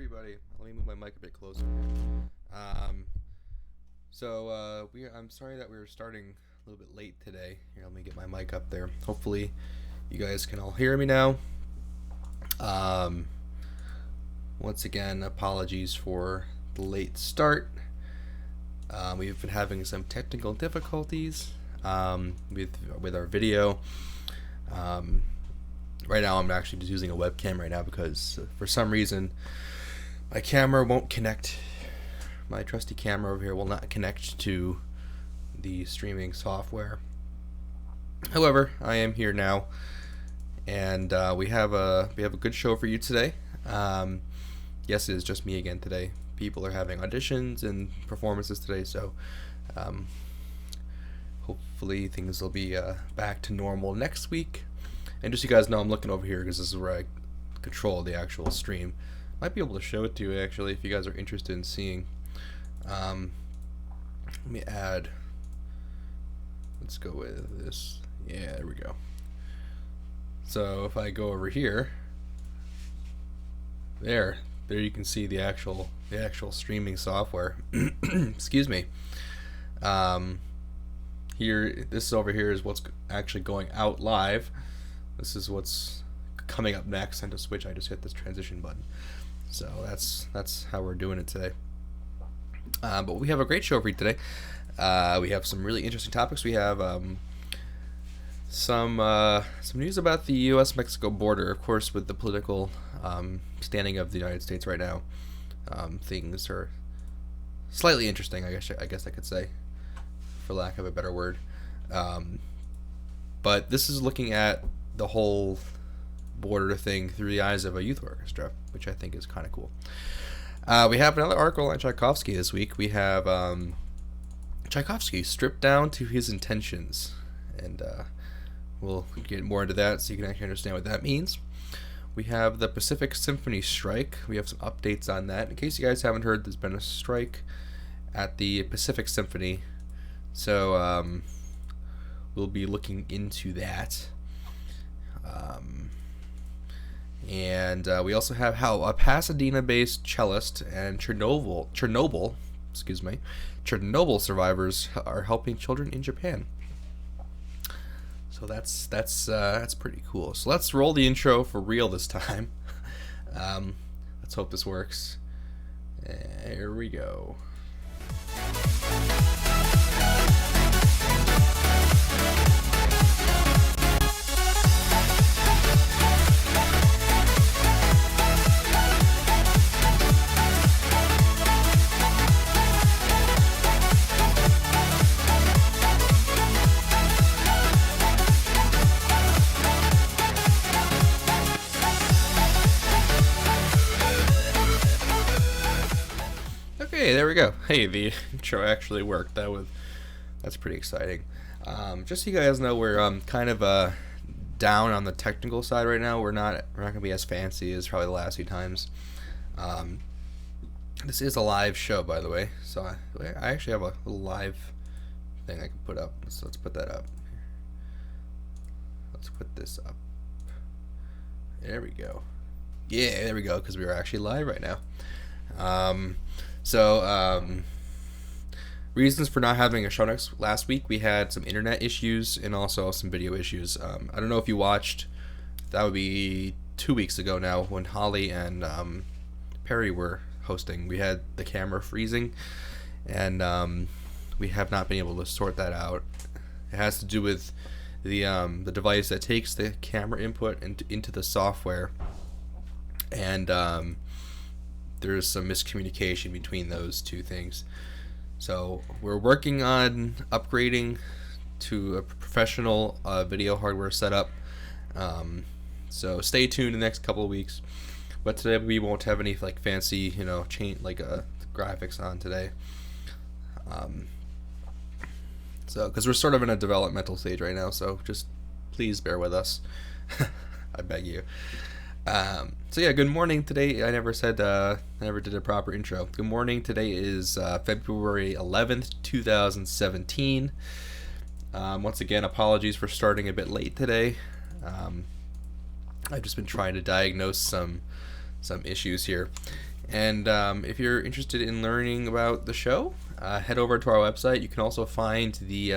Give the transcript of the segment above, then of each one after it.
everybody. Let me move my mic a bit closer. I'm sorry that we were starting a little bit late today. Here, let me get my mic up there. Hopefully, you guys can all hear me now. Once again, apologies for the late start. We've been having some technical difficulties with our video. Right now, I'm actually just using a webcam right now because for some reason my camera won't connect. My trusty camera over here will not connect to the streaming software. However, I am here now, and we have a good show for you today. Yes, it is just me again today. People are having auditions and performances today, so hopefully things will be back to normal next week. And just so you guys know, I'm looking over here because this is where I control the actual stream. Might be able to show it to you actually if you guys are interested in seeing. Let me add. Let's go with this. Yeah, there we go. So if I go over here, there you can see the actual streaming software. Excuse me. This over here is what's actually going out live. This is what's coming up next, and to switch, I just hit this transition button. So that's how we're doing it today. But we have a great show for you today. We have some really interesting topics. We have some news about the U.S.-Mexico border. Of course, with the political standing of the United States right now, things are slightly interesting. I guess I could say, for lack of a better word. But this is looking at the whole border thing through the eyes of a youth orchestra, which I think is kind of cool. We have another article on Tchaikovsky this week. We have Tchaikovsky stripped down to his intentions, and we'll get more into that so you can actually understand what that means. We have the Pacific Symphony strike. We have some updates on that. In case you guys haven't heard, there's been a strike at the Pacific Symphony, so we'll be looking into that. And we also have how a Pasadena-based cellist and Chernobyl survivors are helping children in Japan. So that's pretty cool. So let's roll the intro for real this time. Let's hope this works. Here we go. Okay, there we go. Hey, the intro actually worked. That's pretty exciting. Just so you guys know, we're kind of down on the technical side right now. We're not gonna be as fancy as probably the last few times. This is a live show, by the way. So I actually have a little live thing I can put up. So let's put that up. Let's put this up. There we go. Yeah, there we go. Because we are actually live right now. Reasons for not having a show last week, we had some internet issues and also some video issues. I don't know if you watched, that would be 2 weeks ago now, when Holly and Perry were hosting. We had the camera freezing, and we have not been able to sort that out. It has to do with the device that takes the camera input into the software, and there's some miscommunication between those two things. So we're working on upgrading to a professional video hardware setup. So stay tuned in the next couple of weeks. But today we won't have any fancy, graphics on today. Because we're sort of in a developmental stage right now, so just please bear with us. I beg you. Good morning today. I never did a proper intro. Good morning. Today is February 11th, 2017. Once again, apologies for starting a bit late today. I've just been trying to diagnose some issues here. And if you're interested in learning about the show, head over to our website. You can also find the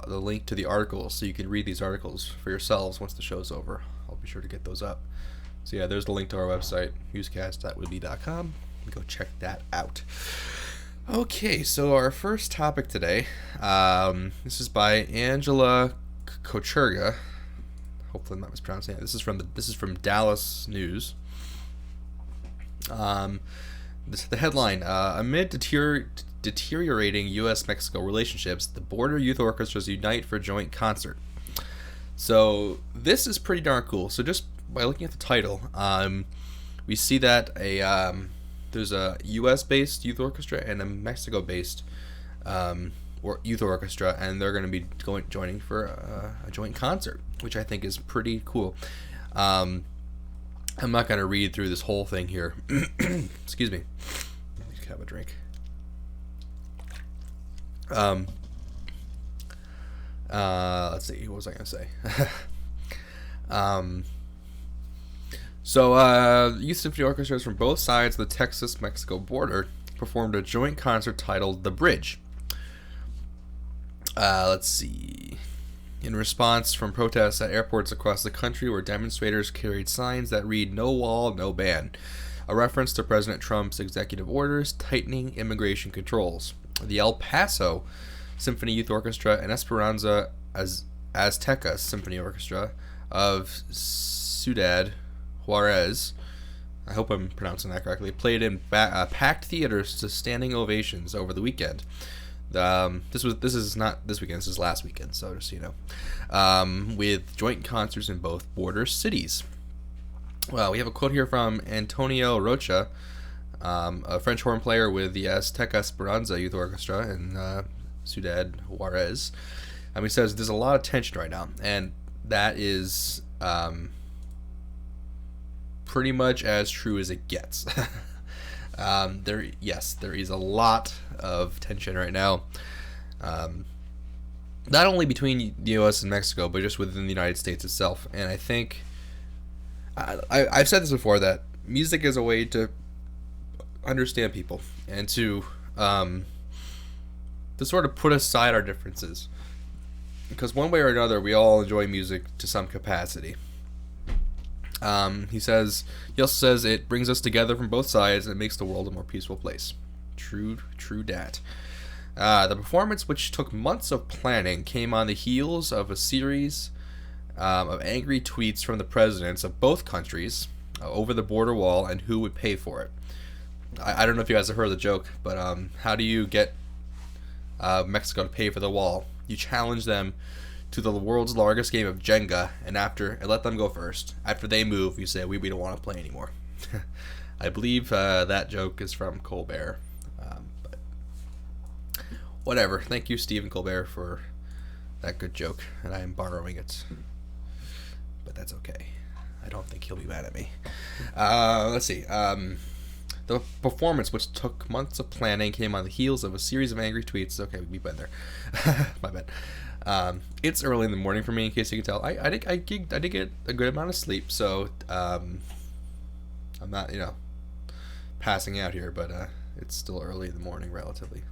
link to the articles, so you can read these articles for yourselves once the show's over. I'll be sure to get those up. So yeah, there's the link to our website, musecast.woodbey.com. Go check that out. Okay, so our first topic today, this is by Angela Kocherga. Hopefully I'm not mispronouncing it. This is from Dallas News. The headline: amid deteriorating U.S.-Mexico relationships, the border youth orchestras unite for joint concert. So this is pretty darn cool. So just by looking at the title, we see that there's a U.S.-based youth orchestra and a Mexico-based youth orchestra, and they're going to be joining for a joint concert, which I think is pretty cool. I'm not going to read through this whole thing here. Excuse me. Let me have a drink. Let's see. What was I going to say? Youth symphony orchestras from both sides of the Texas-Mexico border performed a joint concert titled "The Bridge." Let's see. In response from protests at airports across the country where demonstrators carried signs that read "No wall, no ban," a reference to President Trump's executive orders tightening immigration controls. The El Paso Symphony Youth Orchestra and Esperanza Azteca Symphony Orchestra of Ciudad Juarez, I hope I'm pronouncing that correctly, played in packed theaters to standing ovations over the weekend. This is not this weekend. This is last weekend. So just so you know, with joint concerts in both border cities. Well, we have a quote here from Antonio Rocha, a French horn player with the Azteca Esperanza Youth Orchestra in Ciudad Juarez. He says there's a lot of tension right now, and that is pretty much as true as it gets. There is a lot of tension right now, not only between the U.S. and Mexico, but just within the United States itself. And I think I've said this before, that music is a way to understand people and to sort of put aside our differences, because one way or another we all enjoy music to some capacity. He also says it brings us together from both sides and makes the world a more peaceful place. True dat. The performance, which took months of planning, came on the heels of a series of angry tweets from the presidents of both countries over the border wall and who would pay for it. I don't know if you guys have heard the joke, but how do you get Mexico to pay for the wall? You challenge them to the world's largest game of Jenga, and let them go first. After they move, you say, we don't want to play anymore. I believe that joke is from Colbert. But whatever. Thank you, Stephen Colbert, for that good joke, and I am borrowing it. But that's okay. I don't think he'll be mad at me. Let's see. The performance, which took months of planning, came on the heels of a series of angry tweets. Okay, we've been there. My bad. It's early in the morning for me, in case you can tell. I did get a good amount of sleep, so I'm not, passing out here, but it's still early in the morning, relatively.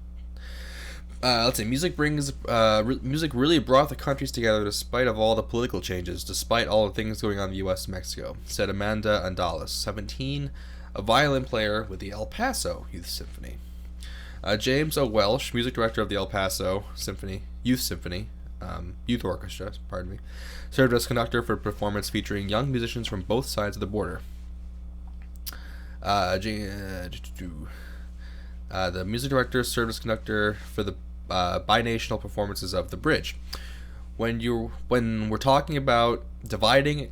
Let's see. Music really brought the countries together despite of all the political changes, despite all the things going on in the U.S. and Mexico, said Amanda Andalas, 17, a violin player with the El Paso Youth Symphony. James O. Welsh, music director of the El Paso Youth Orchestra, served as conductor for a performance featuring young musicians from both sides of the border. The music director served as conductor for the binational performances of The Bridge. When we're talking about dividing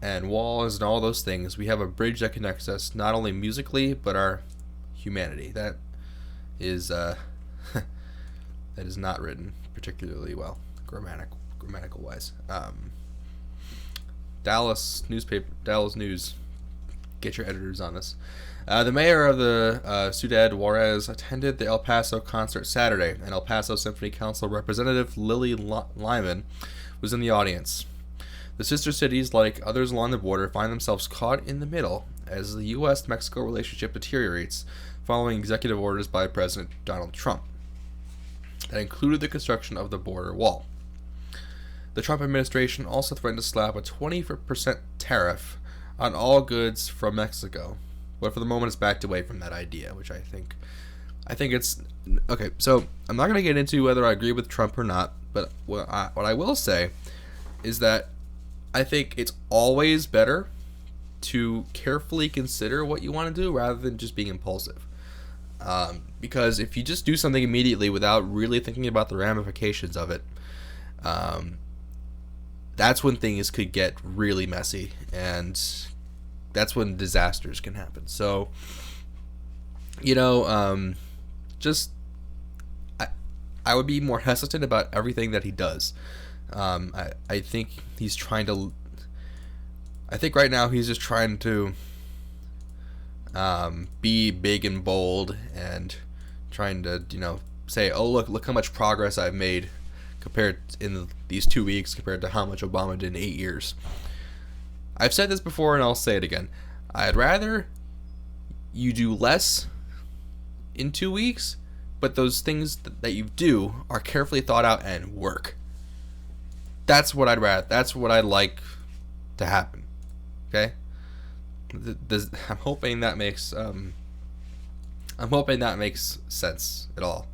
and walls and all those things, we have a bridge that connects us not only musically but our humanity. That is that is not written particularly well, grammatical wise. Dallas News, get your editors on this. The mayor of the Ciudad Juarez attended the El Paso concert Saturday, and El Paso Symphony Council representative Lily Lyman was in the audience. The sister cities, like others along the border, find themselves caught in the middle as the U.S.-Mexico relationship deteriorates following executive orders by President Donald Trump that included the construction of the border wall. The Trump administration also threatened to slap a 20% tariff on all goods from Mexico, but for the moment it's backed away from that idea, which I think it's okay. So I'm not going to get into whether I agree with Trump or not, but what I will say is that I think it's always better to carefully consider what you want to do rather than just being impulsive. Because if you just do something immediately without really thinking about the ramifications of it, that's when things could get really messy, and that's when disasters can happen. So, just I would be more hesitant about everything that he does. I think he's trying to. I think right now he's just trying to be big and bold and trying to say, oh look how much progress I've made compared in these 2 weeks compared to how much Obama did in 8 years. I've said this before and I'll say it again. I'd rather you do less in 2 weeks, but those things that you do are carefully thought out and work. That's what I'd rather. That's what I'd like to happen. Okay. I'm hoping that makes sense at all.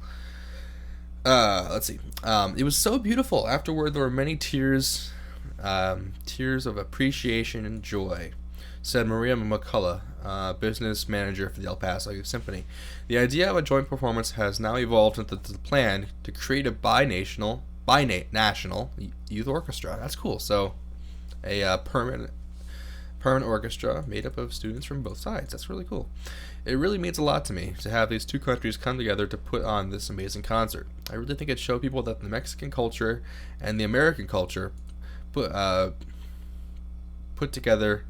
Let's see. It was so beautiful. Afterward, there were many tears of appreciation and joy, said Maria McCullough, business manager for the El Paso Symphony. The idea of a joint performance has now evolved into the plan to create a national youth orchestra. That's cool. So, a permanent orchestra made up of students from both sides. That's really cool. It really means a lot to me to have these two countries come together to put on this amazing concert. I really think it showed people that the Mexican culture and the American culture put together.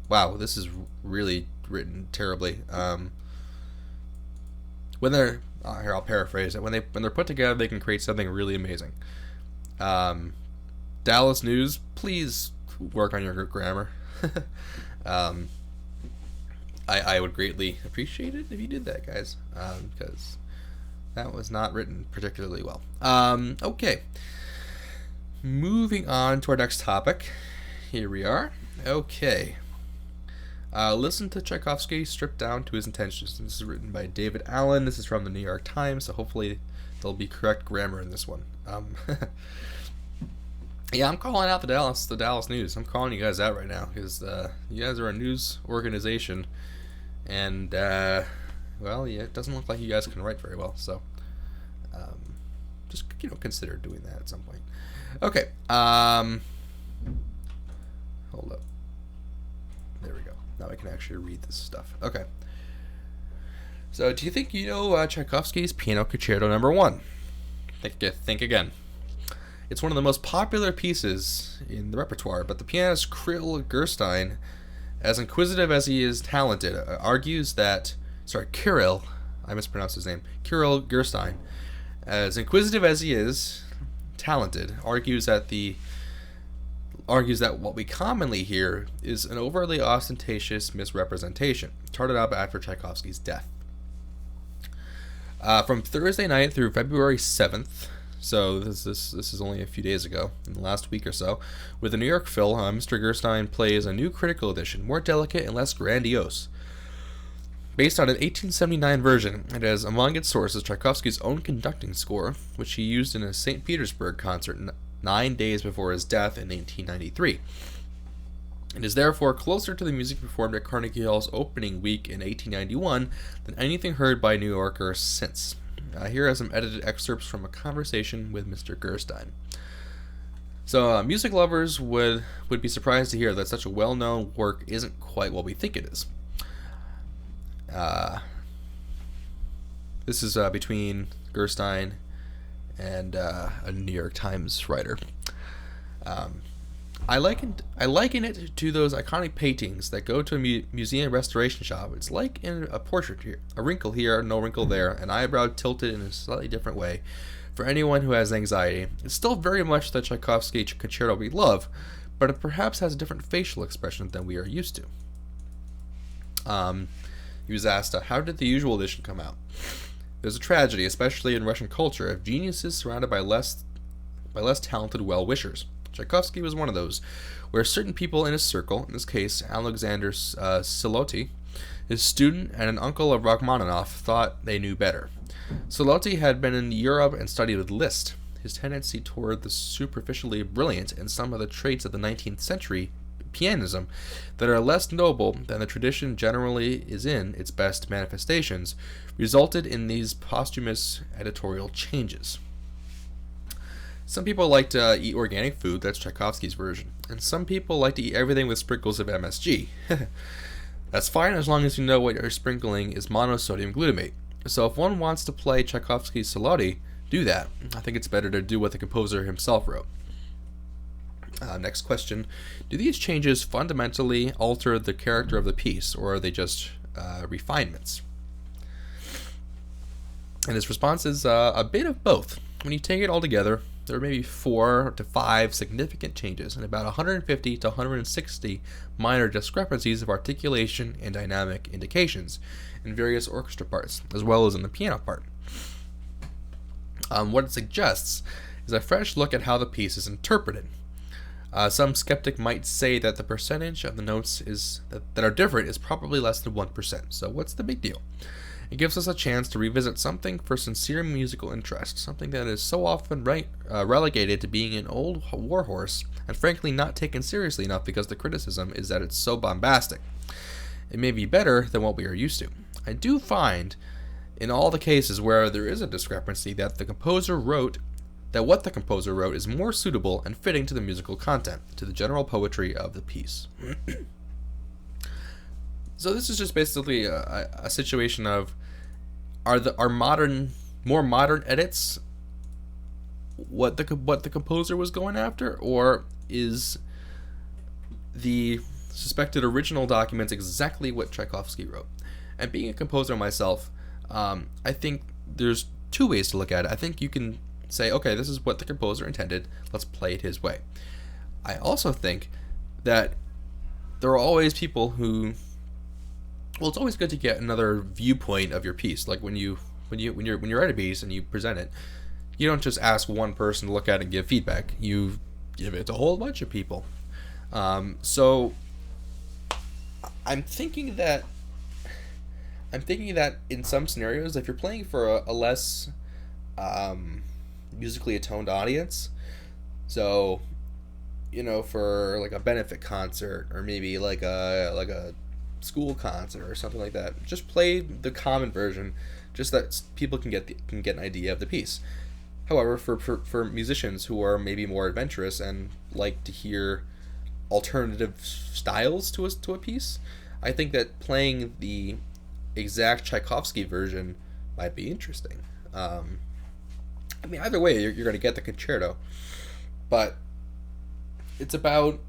Wow, this is really written terribly. When they're here, I'll paraphrase it. When they're put together, they can create something really amazing. Dallas News, please work on your grammar. I would greatly appreciate it if you did that, guys, because that was not written particularly well. Okay. Moving on to our next topic. Here we are. Okay. Listen to Tchaikovsky stripped down to his intentions. This is written by David Allen. This is from the New York Times, so hopefully there'll be correct grammar in this one. Yeah, I'm calling out the Dallas News. I'm calling you guys out right now because you guys are a news organization, and well, yeah, it doesn't look like you guys can write very well. So, just consider doing that at some point. Okay. Hold up. There we go. Now I can actually read this stuff. Okay. So, do you think you know Tchaikovsky's Piano Concerto No. 1? Think again. It's one of the most popular pieces in the repertoire, but the pianist Kirill Gerstein, as inquisitive as he is talented, argues that... Sorry, Kirill. I mispronounced his name. Kirill Gerstein. As inquisitive as he is talented, argues that what we commonly hear is an overly ostentatious misrepresentation, charted up after Tchaikovsky's death. From Thursday night through February 7th... So this is only a few days ago, in the last week or so. With the New York Phil, Mr. Gerstein plays a new critical edition, more delicate and less grandiose. Based on an 1879 version, it has among its sources Tchaikovsky's own conducting score, which he used in a St. Petersburg concert 9 days before his death in 1893. It is therefore closer to the music performed at Carnegie Hall's opening week in 1891 than anything heard by New Yorkers since. Here are some edited excerpts from a conversation with Mr. Gerstein. So, music lovers would be surprised to hear that such a well-known work isn't quite what we think it is. This is between Gerstein and a New York Times writer. I liken it to those iconic paintings that go to a museum restoration shop. It's like in a portrait here. A wrinkle here, no wrinkle there, an eyebrow tilted in a slightly different way. For anyone who has anxiety, it's still very much the Tchaikovsky concerto we love, but it perhaps has a different facial expression than we are used to. He was asked, how did the usual edition come out? There's a tragedy, especially in Russian culture, of geniuses surrounded by less talented well-wishers. Tchaikovsky was one of those, where certain people in his circle, in this case Alexander Siloty, his student and an uncle of Rachmaninoff, thought they knew better. Siloty had been in Europe and studied with Liszt. His tendency toward the superficially brilliant and some of the traits of the 19th century pianism that are less noble than the tradition generally is in its best manifestations resulted in these posthumous editorial changes. Some people like to eat organic food, that's Tchaikovsky's version, and some people like to eat everything with sprinkles of MSG. That's fine as long as you know what you're sprinkling is monosodium glutamate. So if one wants to play Tchaikovsky's Siloty, do that. I think it's better to do what the composer himself wrote. Next question. Do these changes fundamentally alter the character of the piece, or are they just refinements? And his response is a bit of both. When you take it all together, there are maybe 4 to 5 significant changes and about 150 to 160 minor discrepancies of articulation and dynamic indications in various orchestra parts, as well as in the piano part. What it suggests is a fresh look at how the piece is interpreted. Some skeptic might say that the percentage of the notes that are different is probably less than 1%, so what's the big deal? It gives us a chance to revisit something for sincere musical interest, something that is so often relegated to being an old warhorse, and frankly not taken seriously enough because the criticism is that it's so bombastic. It may be better than what we are used to. I do find, in all the cases where there is a discrepancy, that what the composer wrote is more suitable and fitting to the musical content, to the general poetry of the piece. So this is just basically a situation of are more modern edits what the composer was going after, or is the suspected original documents exactly what Tchaikovsky wrote? And being a composer myself, I think there's 2 ways to look at it. I think you can say, okay, this is what the composer intended, let's play it his way. I also think that there are always people who, well, it's always good to get another viewpoint of your piece. Like when you write a piece and you present it, you don't just ask one person to look at it and give feedback. You give it to a whole bunch of people. So I'm thinking that in some scenarios, if you're playing for a less musically attuned audience, so for like a benefit concert or maybe like a school concert or something like that, just play the common version, just that people can get an idea of the piece. However, for musicians who are maybe more adventurous and like to hear alternative styles to a piece, I think that playing the exact Tchaikovsky version might be interesting. I mean, either way, you're going to get the concerto, but it's about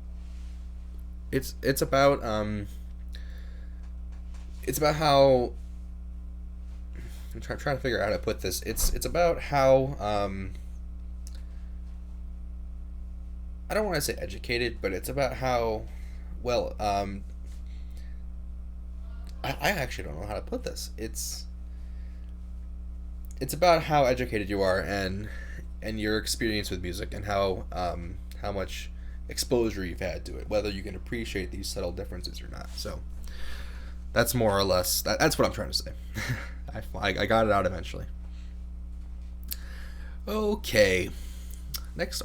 how I'm trying to figure out how to put this. It's about how I don't want to say educated, but it's about how well I actually don't know how to put this. It's about how educated you are and your experience with music and how much exposure you've had to it, whether you can appreciate these subtle differences or not. So that's more or less that's what I'm trying to say. I got it out eventually. Okay, next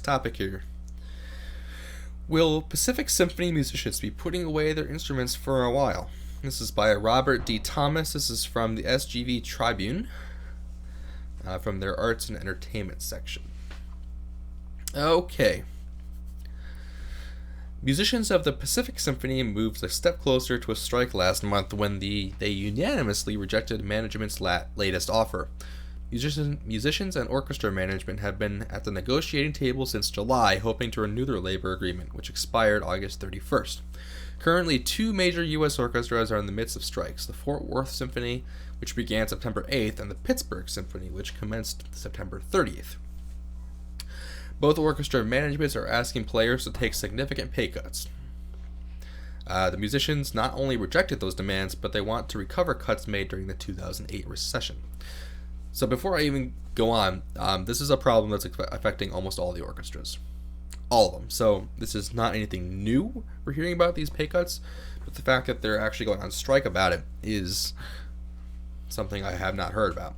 topic here. Will Pacific Symphony musicians be putting away their instruments for a while? This is by Robert D. Thomas. This is from the SGV Tribune, from their Arts and Entertainment section. Okay. Musicians of the Pacific Symphony moved a step closer to a strike last month when they unanimously rejected management's latest offer. Musicians and orchestra management have been at the negotiating table since July, hoping to renew their labor agreement, which expired August 31st. Currently, 2 major U.S. orchestras are in the midst of strikes: the Fort Worth Symphony, which began September 8th, and the Pittsburgh Symphony, which commenced September 30th. Both orchestra managements are asking players to take significant pay cuts. The musicians not only rejected those demands, but they want to recover cuts made during the 2008 recession. So before I even go on, this is a problem that's affecting almost all the orchestras. All of them. So this is not anything new we're hearing about these pay cuts, but the fact that they're actually going on strike about it is something I have not heard about.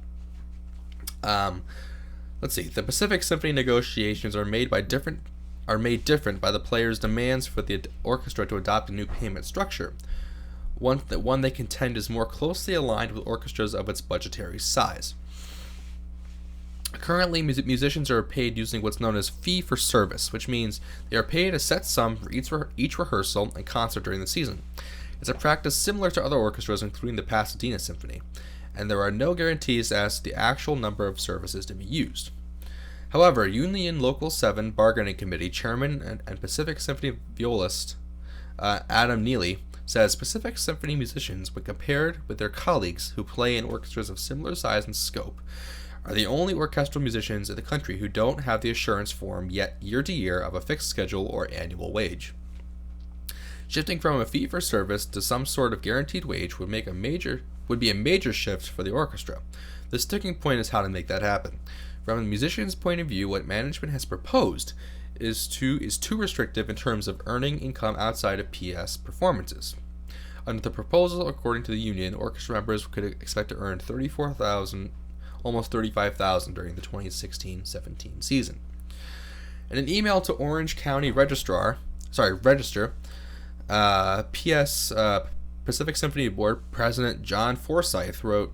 Let's see. The Pacific Symphony negotiations are made different by the players' demands for the orchestra to adopt a new payment structure. One they contend is more closely aligned with orchestras of its budgetary size. Currently, musicians are paid using what's known as fee for service, which means they are paid a set sum for each rehearsal and concert during the season. It's a practice similar to other orchestras, including the Pasadena Symphony, and there are no guarantees as to the actual number of services to be used. However, Union Local 7 Bargaining Committee Chairman and Pacific Symphony violist Adam Neely says Pacific Symphony musicians, when compared with their colleagues who play in orchestras of similar size and scope, are the only orchestral musicians in the country who don't have the assurance form yet year to year of a fixed schedule or annual wage. Shifting from a fee for service to some sort of guaranteed wage would be a major shift for the orchestra. The sticking point is how to make that happen. From a musician's point of view, what management has proposed is too restrictive in terms of earning income outside of PS performances. Under the proposal, according to the union, orchestra members could expect to earn $34,000, almost $35,000 during the 2016-17 season. In an email to Orange County Register, PS Pacific Symphony Board President John Forsyth wrote,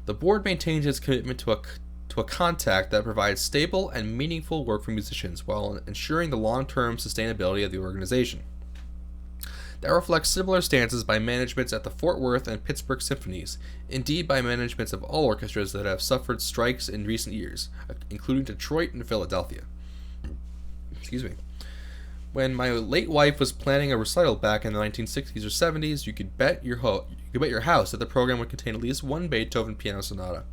"The board maintains its commitment to a contact that provides stable and meaningful work for musicians while ensuring the long-term sustainability of the organization. That reflects similar stances by managements at the Fort Worth and Pittsburgh Symphonies, indeed by managements of all orchestras that have suffered strikes in recent years, including Detroit and Philadelphia." Excuse me. "When my late wife was planning a recital back in the 1960s or 70s, you could bet your house that the program would contain at least one Beethoven piano sonata.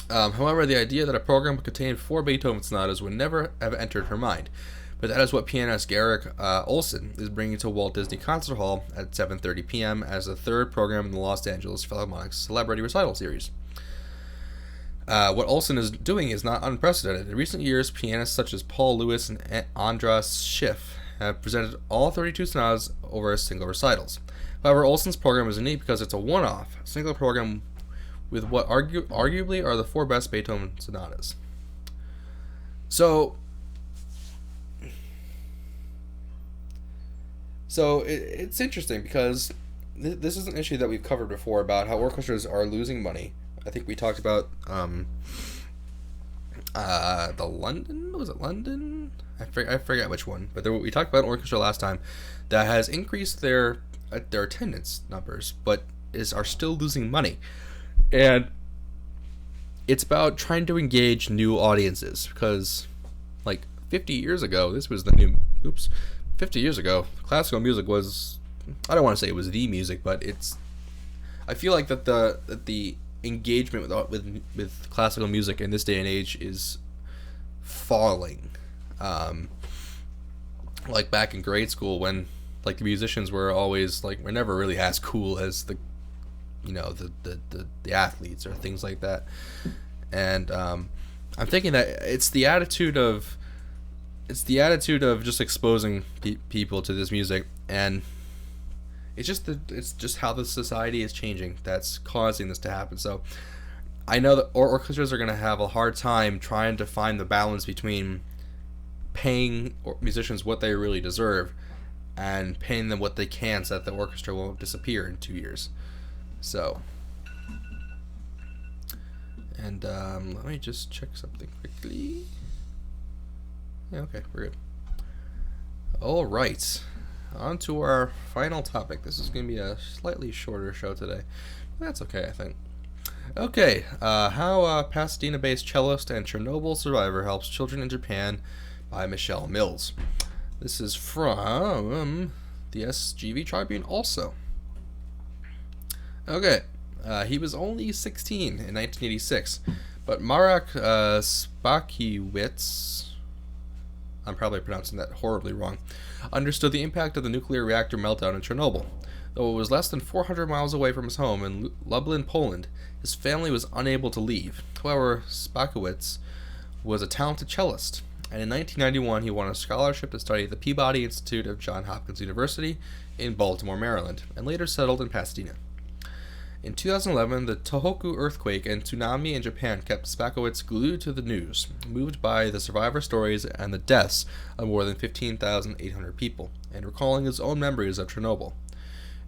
However, the idea that a program would contain 4 Beethoven sonatas would never have entered her mind. But that is what pianist Garrick Olson is bringing to Walt Disney Concert Hall at 7:30 p.m. as the third program in the Los Angeles Philharmonic Celebrity Recital Series. What Olson is doing is not unprecedented. In recent years, pianists such as Paul Lewis and Andras Schiff have presented all 32 sonatas over single recitals. However, Olson's program is unique because it's a one-off, single program with what arguably are the 4 best Beethoven sonatas." So it's interesting because this is an issue that we've covered before about how orchestras are losing money. I think we talked about the London, was it London? I forget which one, but we talked about an orchestra last time that has increased their attendance numbers, but are still losing money, and it's about trying to engage new audiences because, like 50 years ago, 50 years ago, classical music was, I don't want to say it was the music, but I feel like that the engagement with classical music in this day and age is falling. Like back in grade school when like the musicians were always were never really as cool as the athletes or things like that. And I'm thinking that it's the attitude of just exposing people to this music, and it's just how the society is changing that's causing this to happen. So I know that orchestras are going to have a hard time trying to find the balance between paying musicians what they really deserve and paying them what they can so that the orchestra won't disappear in 2 years. So, and let me just check something quickly. Yeah, okay, we're good. All right, on to our final topic. This is going to be a slightly shorter show today. That's okay, I think. Okay, how Pasadena-based cellist and Chernobyl survivor helps children in Japan by Michelle Mills. This is from the SGV Tribune also. Okay, he was only 16 in 1986, but Marek Spakiewicz I'm probably pronouncing that horribly wrong, understood the impact of the nuclear reactor meltdown in Chernobyl. Though it was less than 400 miles away from his home in Lublin, Poland, his family was unable to leave. However, Spakowicz was a talented cellist, and in 1991 he won a scholarship to study at the Peabody Institute of Johns Hopkins University in Baltimore, Maryland, and later settled in Pasadena. In 2011, the Tohoku earthquake and tsunami in Japan kept Spakowicz glued to the news, moved by the survivor stories and the deaths of more than 15,800 people, and recalling his own memories of Chernobyl.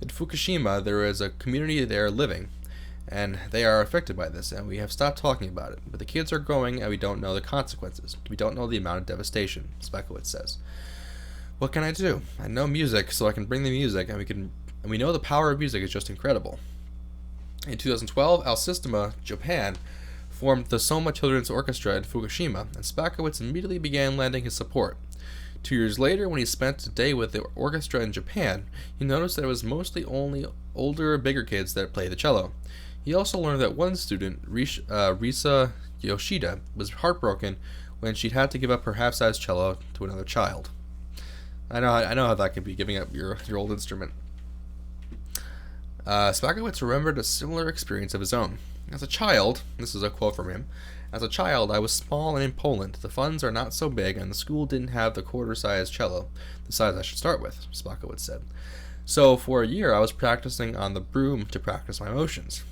In Fukushima, there is a community there living, and they are affected by this, and we have stopped talking about it. But the kids are growing, and we don't know the consequences. We don't know the amount of devastation, Spakowicz says. What can I do? I know music, so I can bring the music, and we know the power of music is just incredible. In 2012, Alsystema, Japan, formed the Soma Children's Orchestra in Fukushima, and Spakowicz immediately began lending his support. 2 years later, when he spent a day with the orchestra in Japan, he noticed that it was mostly only older, bigger kids that played the cello. He also learned that one student, Risa Yoshida, was heartbroken when she had to give up her half-sized cello to another child. I know how that can be, giving up your old instrument. Spakowicz remembered a similar experience of his own. As a child, this is a quote from him, "As a child, I was small and in Poland. The funds are not so big, and the school didn't have the quarter-sized cello, the size I should start with," Spakowicz said. "So for a year, I was practicing on the broom to practice my motions."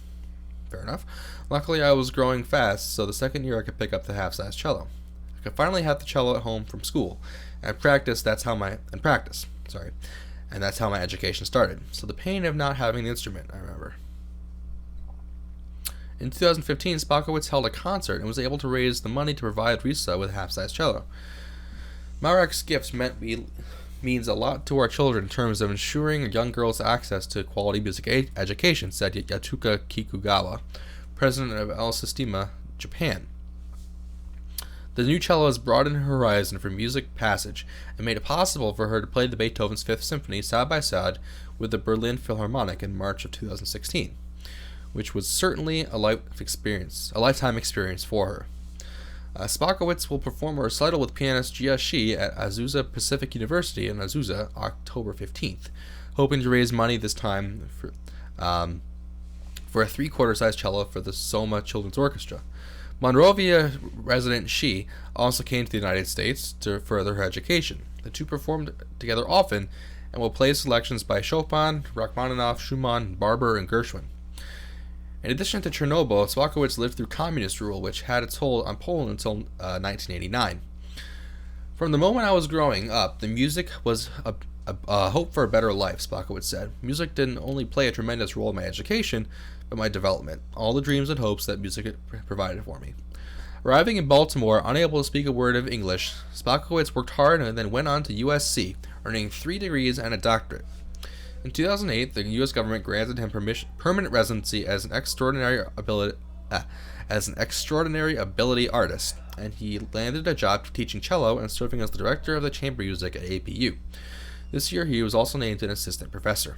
Fair enough. "Luckily, I was growing fast, so the second year I could pick up the half-sized cello. I could finally have the cello at home from school, and practice. And that's how my education started. So the pain of not having the instrument, I remember." In 2015, Spakowicz held a concert and was able to raise the money to provide Risa with a half-sized cello. "Marek's gifts means a lot to our children in terms of ensuring young girls access to quality music education," said Yatuka Kikugawa, president of Alsystema, Japan. "The new cello has broadened her horizon for music passage and made it possible for her to play the Beethoven's Fifth Symphony side by side with the Berlin Philharmonic in March of 2016, which was certainly a lifetime experience for her." Spakowicz will perform a recital with pianist Jia Shi at Azusa Pacific University in Azusa, October 15th, hoping to raise money this time for a three-quarter-sized cello for the Soma Children's Orchestra. Monrovia resident Shi also came to the United States to further her education. The two performed together often and will play selections by Chopin, Rachmaninoff, Schumann, Barber, and Gershwin. In addition to Chernobyl, Spakowicz lived through communist rule, which had its hold on Poland until 1989. "From the moment I was growing up, the music was a hope for a better life," Spakowicz said. "Music didn't only play a tremendous role in my education, but my development, all the dreams and hopes that music had provided for me." Arriving in Baltimore, unable to speak a word of English, Spakowicz worked hard and then went on to USC, earning 3 degrees and a doctorate. In 2008, the U.S. government granted him permanent residency as an extraordinary ability artist, and he landed a job teaching cello and serving as the director of the chamber music at APU. This year, he was also named an assistant professor.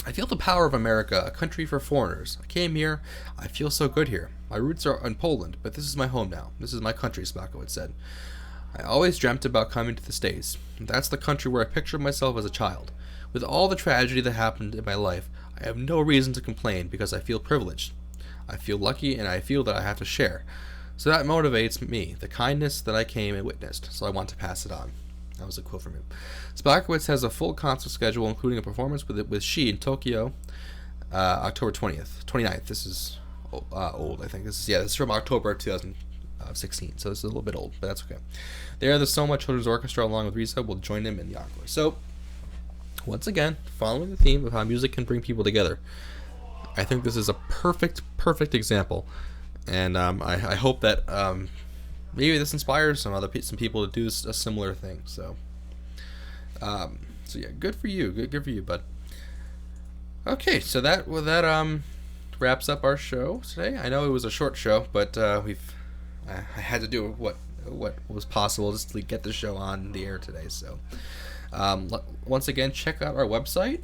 "I feel the power of America, a country for foreigners. I came here. I feel so good here. My roots are in Poland, but this is my home now. This is my country," Spakowicz said. "I always dreamt about coming to the States. That's the country where I pictured myself as a child. With all the tragedy that happened in my life, I have no reason to complain because I feel privileged. I feel lucky, and I feel that I have to share. So that motivates me, the kindness that I came and witnessed, so I want to pass it on." That was a quote from him. Spakowicz has a full concert schedule, including a performance with She in Tokyo, October 29th. This is old, I think. This is from October 2016, so this is a little bit old, but that's okay. There, the Soma Children's Orchestra, along with Risa, will join them in the encore. So, once again, following the theme of how music can bring people together, I think this is a perfect example, and I hope that maybe this inspires some people to do a similar thing. So yeah, good for you, good for you, bud. Okay, so that wraps up our show today. I know it was a short show, but I had to do what was possible just to get the show on the air today. So once again, check out our website.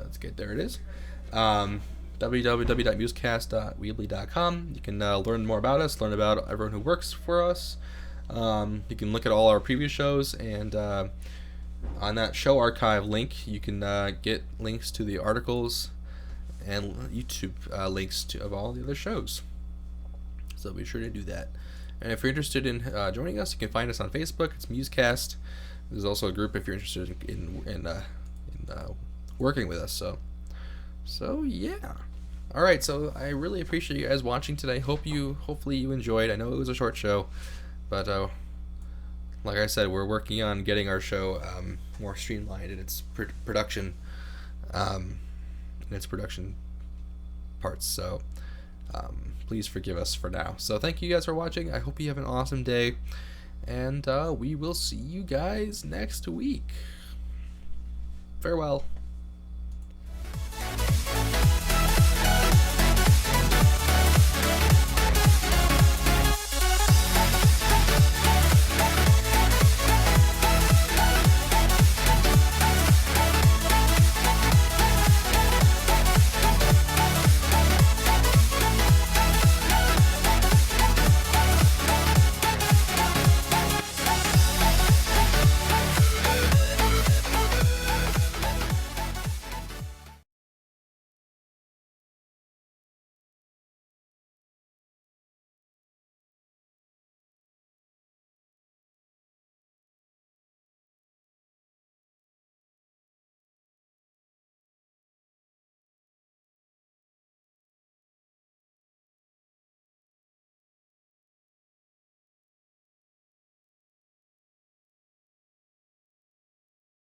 Let's get there. It is www.musecast.weebly.com. You can learn more about us, learn about everyone who works for us, You can look at all our previous shows, and on that show archive link, you can get links to the articles and YouTube links of all the other shows. So be sure to do that. And if you're interested in joining us, you can find us on Facebook. It's MuseCast. There's also a group if you're interested in working with us. So yeah. All right. So I really appreciate you guys watching today. Hopefully you enjoyed. I know it was a short show, but like I said, we're working on getting our show more streamlined in its production parts. So please forgive us for now. So thank you guys for watching. I hope you have an awesome day, and we will see you guys next week. Farewell.